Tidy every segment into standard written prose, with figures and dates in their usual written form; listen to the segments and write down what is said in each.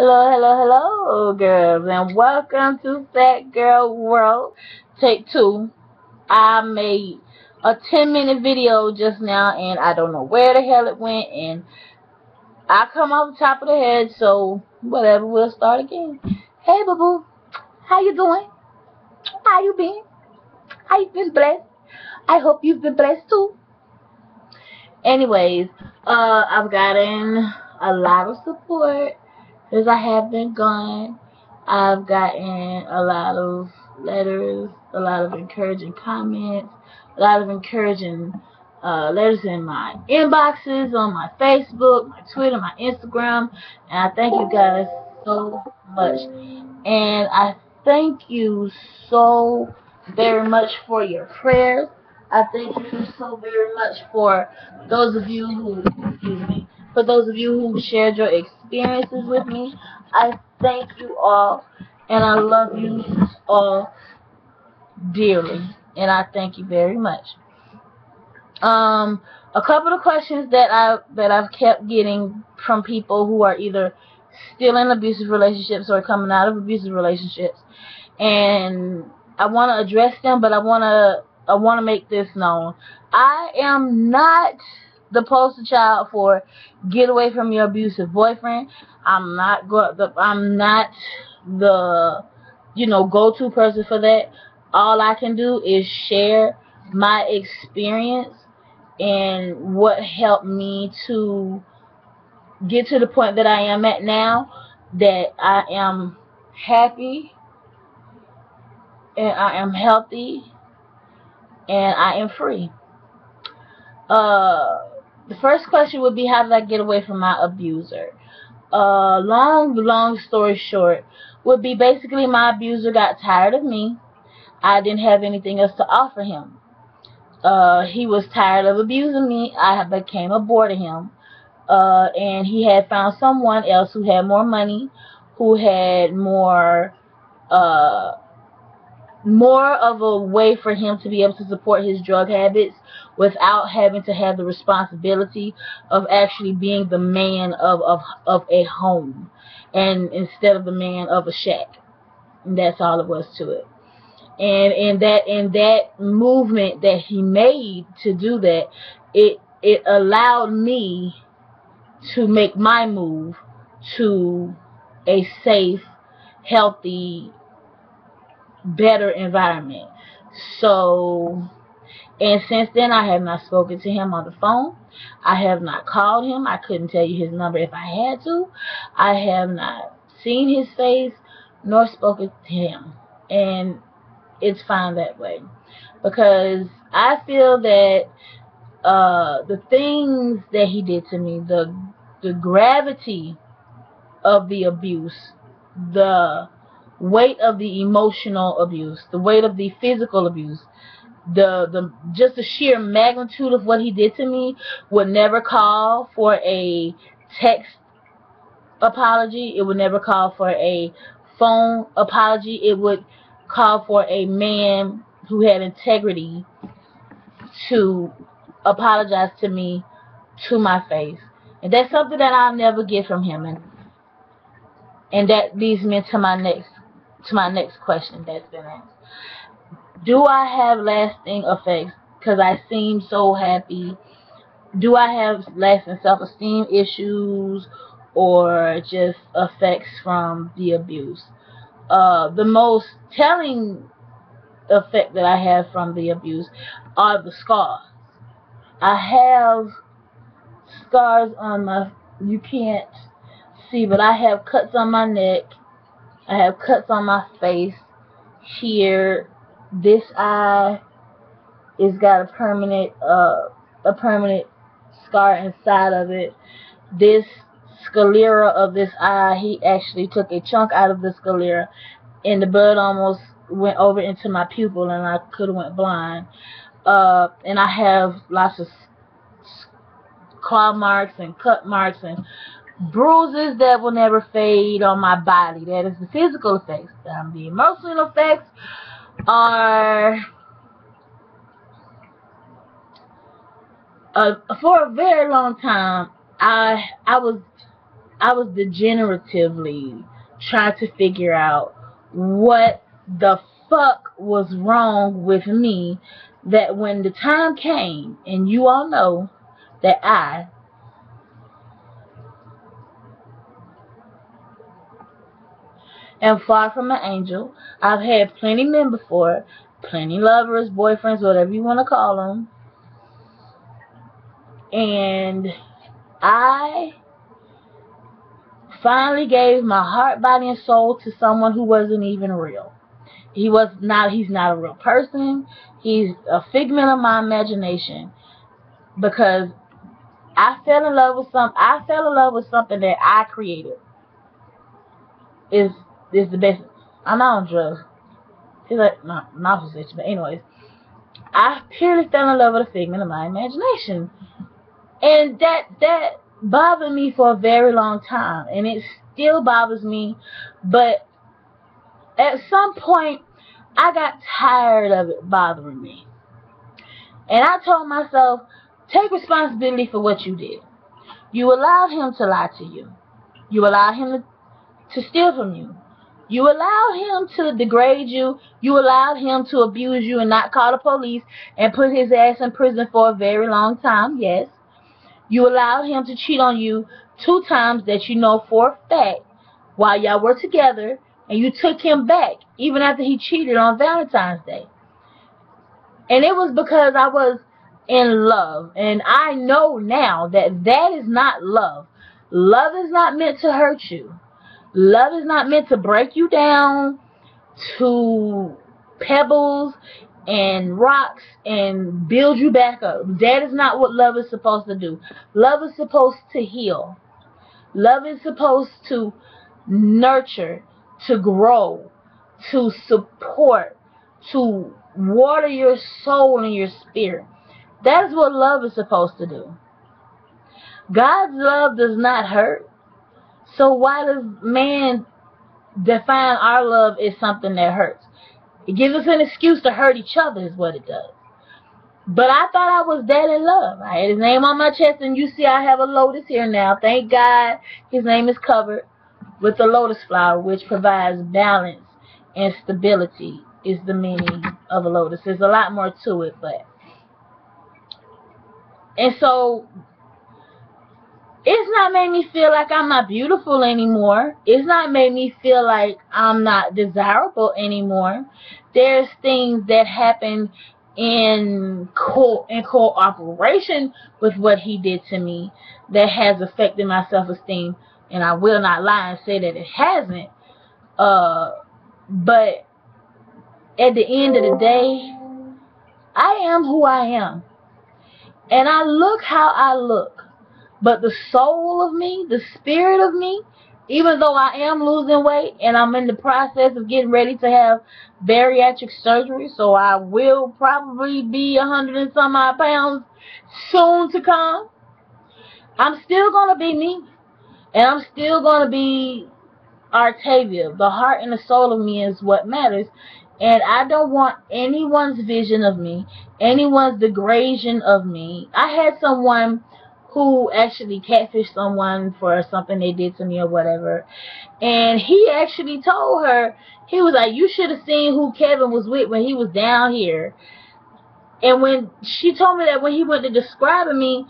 Hello, hello, hello, girls, and welcome to Fat Girl World. Take two. I made a 10-minute video just now, and I don't know where the hell it went, and I come off the top of the head, so whatever, we'll start again. Hey, boo-boo, how you doing? How you been? How you been blessed? I hope you've been blessed too. Anyways, I've gotten a lot of support since I have been gone. I've gotten a lot of letters, a lot of encouraging comments, a lot of encouraging letters in my inboxes, on my Facebook, my Twitter, my Instagram, and I thank you guys so much. And I thank you so very much for your prayers. I thank you so very much for those of you who, excuse me, for those of you who shared your experiences with me. I thank you all, and I love you all dearly, and I thank you very much. A couple of questions that I've kept getting from people who are either still in abusive relationships or coming out of abusive relationships, and I want to address them, but I want to make this known. I am not the poster child for get away from your abusive boyfriend. I'm not the go-to person for that. All I can do is share my experience and what helped me to get to the point that I am at now, that I am happy and I am healthy and I am free. The first question would be, how did I get away from my abuser? Long story short, would be basically my abuser got tired of me. I didn't have anything else to offer him. He was tired of abusing me. I became a bore to him. And he had found someone else who had more money, who had more of a way for him to be able to support his drug habits without having to have the responsibility of actually being the man of a home, and instead of the man of a shack. And that's all it was to it. And in that movement that he made to do that, it allowed me to make my move to a safe, healthy, better environment. So, and since then I have not spoken to him on the phone. I have not called him. I couldn't tell you his number if I had to. I have not seen his face nor spoken to him, and it's fine that way, because I feel that the things that he did to me, the gravity of the abuse, the weight of the emotional abuse, the weight of the physical abuse, the just the sheer magnitude of what he did to me would never call for a text apology. It would never call for a phone apology. It would call for a man who had integrity to apologize to me to my face. And that's something that I'll never get from him. And that leads me to my next question that's been asked. Do I have lasting effects because I seem so happy? Do I have lasting self-esteem issues, or just effects from the abuse? The most telling effect that I have from the abuse are the scars. I have scars on my, you can't see, but I have cuts on my neck. I have cuts on my face. Here, this eye is got a permanent scar inside of it. This sclera of this eye, he actually took a chunk out of the sclera, and the blood almost went over into my pupil, and I could have went blind. And I have lots of claw marks and cut marks and bruises that will never fade on my body. That is the physical effects. The emotional effects are, for a very long time, I was I was degeneratively trying to figure out what the fuck was wrong with me, that when the time came, and you all know that I am far from an angel. I've had plenty men before, plenty lovers, boyfriends, whatever you want to call them, and I finally gave my heart, body, and soul to someone who wasn't even real. He's not a real person. He's a figment of my imagination, because I fell in love with something that I created. Is the best. I'm not on drugs. It's like not possession, but anyways, I purely fell in love with a figment of my imagination, and that bothered me for a very long time, and it still bothers me. But at some point, I got tired of it bothering me, and I told myself, take responsibility for what you did. You allowed him to lie to you. You allowed him to steal from you. You allowed him to degrade you. You allowed him to abuse you and not call the police and put his ass in prison for a very long time. Yes. You allowed him to cheat on you 2 times that you know for a fact while y'all were together, and you took him back even after he cheated on Valentine's Day. And it was because I was in love. And I know now that that is not love. Love is not meant to hurt you. Love is not meant to break you down to pebbles and rocks and build you back up. That is not what love is supposed to do. Love is supposed to heal. Love is supposed to nurture, to grow, to support, to water your soul and your spirit. That's what love is supposed to do. God's love does not hurt. So why does man define our love as something that hurts? It gives us an excuse to hurt each other is what it does. But I thought I was that in love. I had his name on my chest, and you see I have a lotus here now. Thank God his name is covered with the lotus flower, which provides balance and stability, is the meaning of a lotus. There's a lot more to it, but... And so... it's not made me feel like I'm not beautiful anymore. It's not made me feel like I'm not desirable anymore. There's things that happen in cooperation with what he did to me that has affected my self-esteem. And I will not lie and say that it hasn't. But at the end of the day, I am who I am. And I look how I look. But the soul of me, the spirit of me, even though I am losing weight and I'm in the process of getting ready to have bariatric surgery, so I will probably be 100 and some odd pounds soon to come, I'm still going to be me. And I'm still going to be Artavia. The heart and the soul of me is what matters. And I don't want anyone's vision of me, anyone's degradation of me. I had someone who actually catfished someone for something they did to me or whatever. And he actually told her, he was like, you should have seen who Kevin was with when he was down here. And when she told me that when he went to describing me,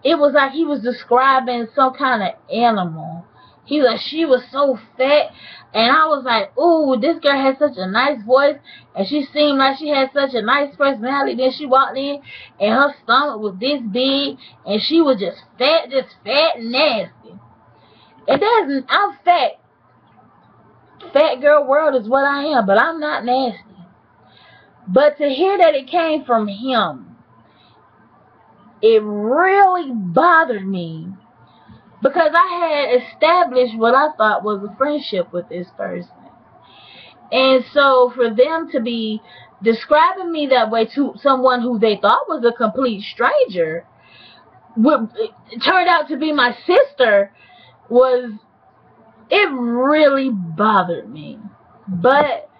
it was like he was describing some kind of animal. He was like, she was so fat. And I was like, ooh, this girl has such a nice voice. And she seemed like she had such a nice personality. Then she walked in, and her stomach was this big. And she was just fat and nasty. And I'm fat. Fat girl world is what I am. But I'm not nasty. But to hear that it came from him, it really bothered me. Because I had established what I thought was a friendship with this person. And so for them to be describing me that way to someone who they thought was a complete stranger, it turned out to be my sister, it really bothered me. But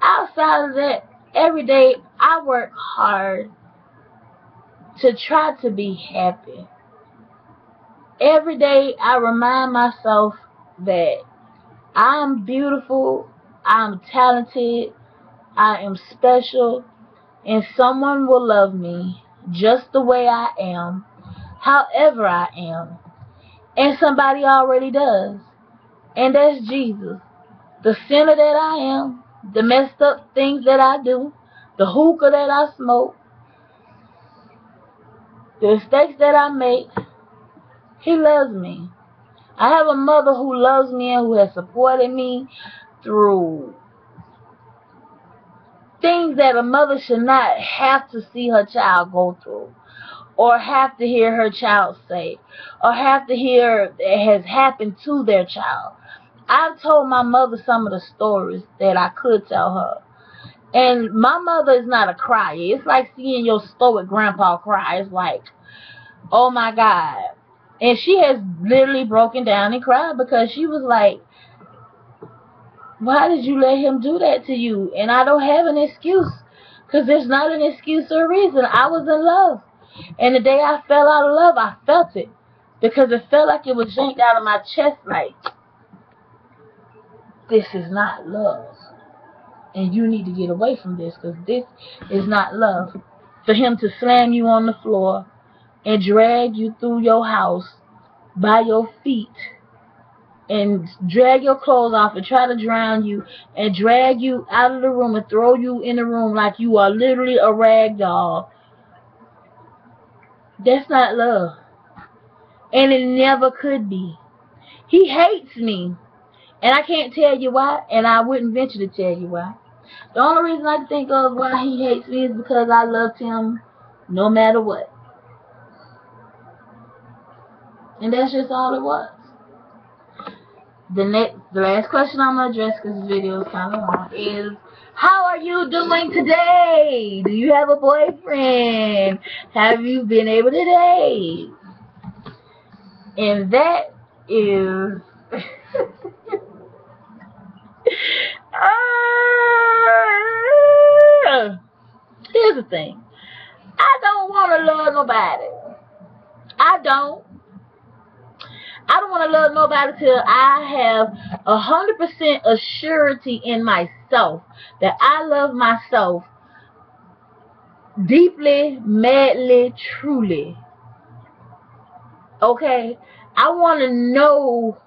outside of that, every day I work hard to try to be happy. Every day I remind myself that I'm beautiful, I'm talented, I am special, and someone will love me just the way I am, however I am. And somebody already does. And that's Jesus. The sinner that I am, the messed up things that I do, the hookah that I smoke, the mistakes that I make, He loves me. I have a mother who loves me and who has supported me through things that a mother should not have to see her child go through, or have to hear her child say, or have to hear it has happened to their child. I've told my mother some of the stories that I could tell her. And my mother is not a crier. It's like seeing your stoic grandpa cry. It's like, oh my God. And she has literally broken down and cried because she was like, why did you let him do that to you? And I don't have an excuse, because there's not an excuse or a reason. I was in love. And the day I fell out of love, I felt it. Because it felt like it was yanked out of my chest like, this is not love. And you need to get away from this, because this is not love. For him to slam you on the floor and drag you through your house by your feet and drag your clothes off and try to drown you and drag you out of the room and throw you in the room like you are literally a rag doll. That's not love. And it never could be. He hates me. And I can't tell you why, and I wouldn't venture to tell you why. The only reason I can think of why he hates me is because I loved him no matter what. And that's just all it was. The last question I'm going to address, because this video is kind of long, is, how are you doing today? Do you have a boyfriend? Have you been able to date? And that is... Here's the thing. I don't want to love nobody. I don't want to love nobody till I have 100% assurity in myself that I love myself deeply, madly, truly. Okay? I want to know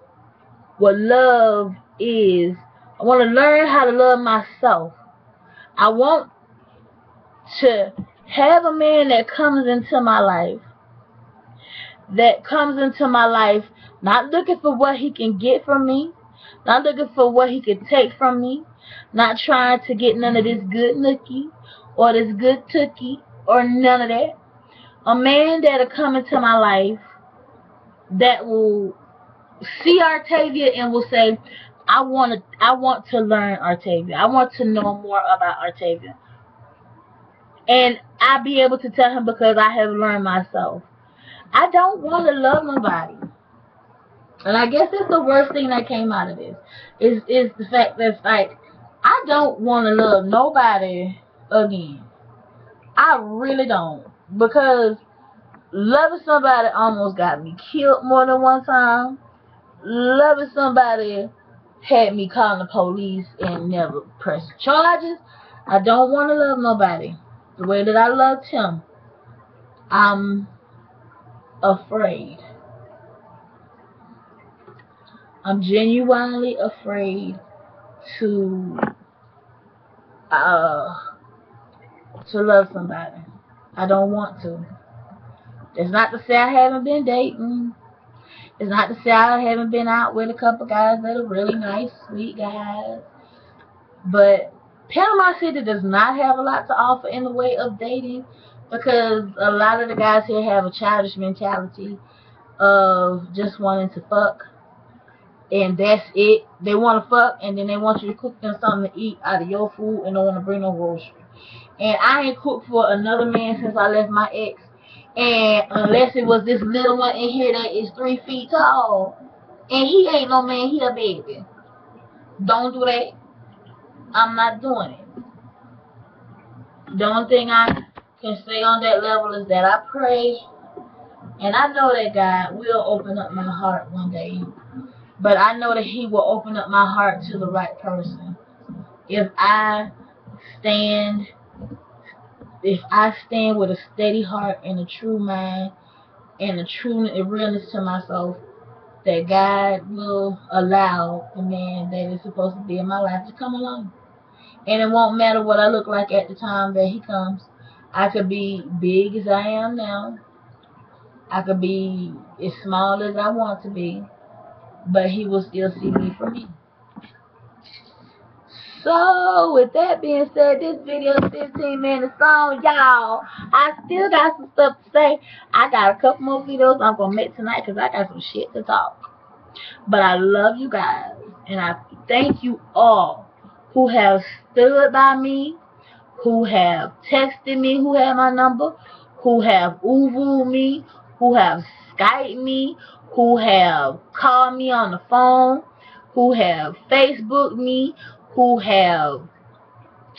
what love is. I want to learn how to love myself. I want to have a man that comes into my life, not looking for what he can get from me, not looking for what he can take from me, not trying to get none of this good nookie or this good tookie or none of that. A man that'll come into my life that will see Artavia and will say, I want to learn Artavia. I want to know more about Artavia. And I'll be able to tell him because I have learned myself. I don't want to love nobody. And I guess that's the worst thing that came out of this. Is the fact that, like, I don't want to love nobody again. I really don't. Because loving somebody almost got me killed more than one time. Loving somebody had me calling the police and never pressed charges. I don't want to love nobody the way that I loved him. I'm afraid. I'm genuinely afraid to love somebody. I don't want to. It's not to say I haven't been dating. It's not to say I haven't been out with a couple guys that are really nice, sweet guys. But Panama City does not have a lot to offer in the way of dating, because a lot of the guys here have a childish mentality of just wanting to fuck. And that's it. They want to fuck, and then they want you to cook them something to eat out of your food, and don't want to bring no groceries. And I ain't cooked for another man since I left my ex. And unless it was this little one in here that is 3 feet tall, and he ain't no man, he a baby. Don't do that. I'm not doing it. The only thing I can say on that level is that I pray And I know that God will open up my heart one day. But I know that He will open up my heart to the right person. If I stand if I stand with a steady heart and a true mind and a realness to myself, that God will allow the man that is supposed to be in my life to come along. And it won't matter what I look like at the time that he comes. I could be big as I am now. I could be as small as I want to be. But he will still see me for me. So, with that being said, this video is 15 minutes long, y'all. I still got some stuff to say. I got a couple more videos I'm going to make tonight because I got some shit to talk. But I love you guys. And I thank you all who have stood by me, who have texted me, who have my number, who have Uvu'd me, who have Skyped me, who have called me on the phone, who have Facebooked me, who have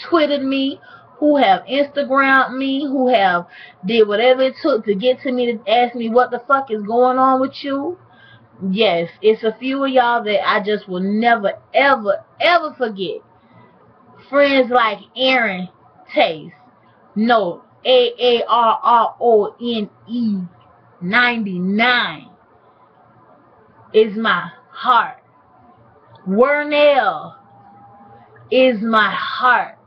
Twittered me, who have Instagrammed me, who have did whatever it took to get to me to ask me what the fuck is going on with you. Yes, it's a few of y'all that I just will never, ever, ever forget. Friends like Aaron Taste. No, AARRONE 99 is my heart. Wernell is my heart.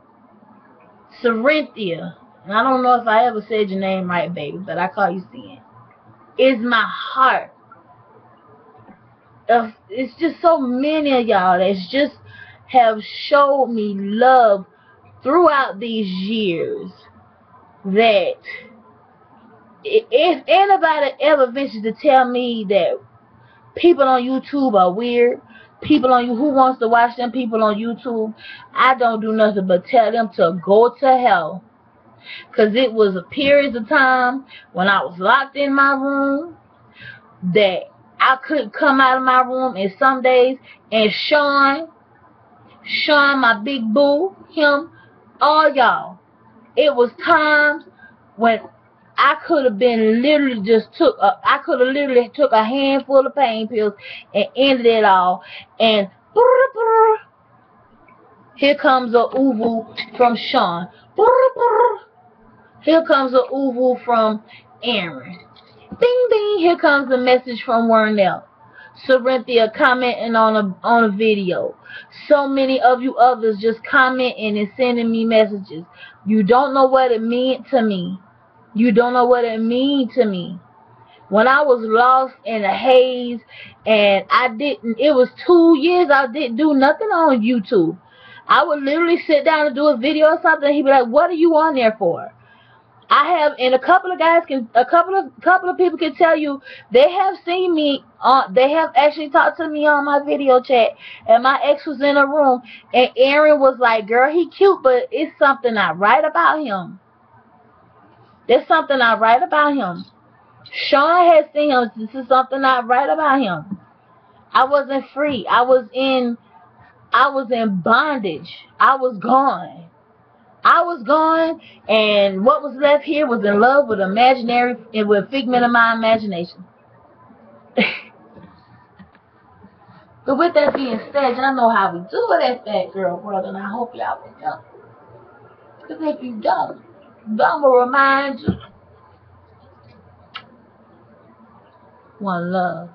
Sarinthia, and I don't know if I ever said your name right, baby, but I call you Sin, is my heart. It's just so many of y'all that just have showed me love throughout these years, that if anybody ever ventures to tell me that people on YouTube are weird, people on you who wants to watch them people on YouTube, I don't do nothing but tell them to go to hell. Because it was a period of time when I was locked in my room that I couldn't come out of my room, and some days, and Sean, my big boo, him, all y'all, it was times when I could have been literally I could have literally took a handful of pain pills and ended it all, and here comes a Uvu from Sean. Here comes a Uvu from Aaron. Bing bing, here comes a message from Wernell. Sarinthia commenting on a video. So many of you others just commenting and sending me messages. You don't know what it meant to me. You don't know what it means to me. When I was lost in a haze and it was 2 years I didn't do nothing on YouTube. I would literally sit down and do a video or something, and he'd be like, what are you on there for? I have, and a couple of people can tell you they have seen me they have actually talked to me on my video chat, and my ex was in a room, and Aaron was like, girl, he cute, but it's something not right about him. There's something not right about him. Sean has seen him. This is something not right about him. I wasn't free. I was in bondage. I was gone. And what was left here was in love with with figment of my imagination. But with that being said, y'all know how we do it at Fat Girl World, and I hope y'all will help. Because if you don't, I'm going to remind you. One love.